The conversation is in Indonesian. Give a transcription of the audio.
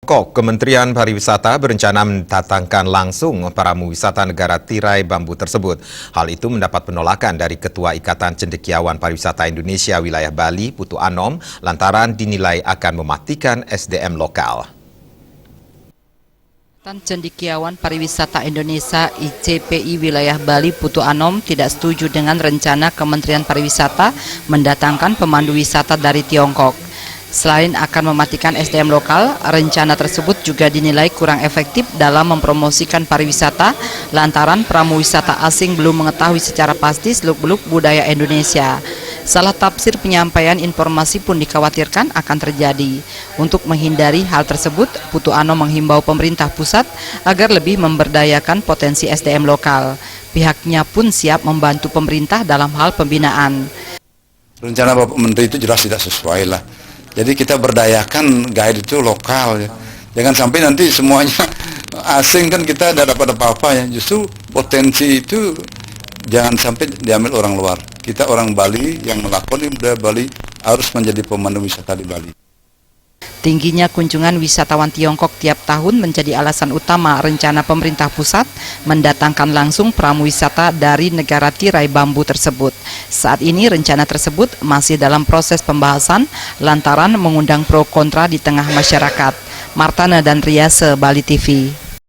Tiongkok, Kementerian Pariwisata berencana mendatangkan langsung pramu wisata negara tirai bambu tersebut. Hal itu mendapat penolakan dari Ketua Ikatan Cendekiawan Pariwisata Indonesia wilayah Bali, Putu Anom, lantaran dinilai akan mematikan SDM lokal. Ikatan Cendekiawan Pariwisata Indonesia ICPI wilayah Bali, Putu Anom, tidak setuju dengan rencana Kementerian Pariwisata mendatangkan pemandu wisata dari Tiongkok. Selain akan mematikan SDM lokal, rencana tersebut juga dinilai kurang efektif dalam mempromosikan pariwisata lantaran pramu wisata asing belum mengetahui secara pasti seluk-beluk budaya Indonesia. Salah tafsir penyampaian informasi pun dikhawatirkan akan terjadi. Untuk menghindari hal tersebut, Putu Anom menghimbau pemerintah pusat agar lebih memberdayakan potensi SDM lokal. Pihaknya pun siap membantu pemerintah dalam hal pembinaan. Rencana Bapak Menteri itu jelas tidak sesuai lah. Jadi kita berdayakan guide itu lokal ya. Jangan sampai nanti semuanya asing, kan kita tidak dapat apa-apa ya. Justru potensi itu jangan sampai diambil orang luar. Kita orang Bali yang melakoni budaya Bali harus menjadi pemandu wisata di Bali. Tingginya kunjungan wisatawan Tiongkok tiap tahun menjadi alasan utama rencana pemerintah pusat mendatangkan langsung pramu wisata dari negara tirai bambu tersebut. Saat ini rencana tersebut masih dalam proses pembahasan lantaran mengundang pro kontra di tengah masyarakat. Martana dan Riase, Bali TV.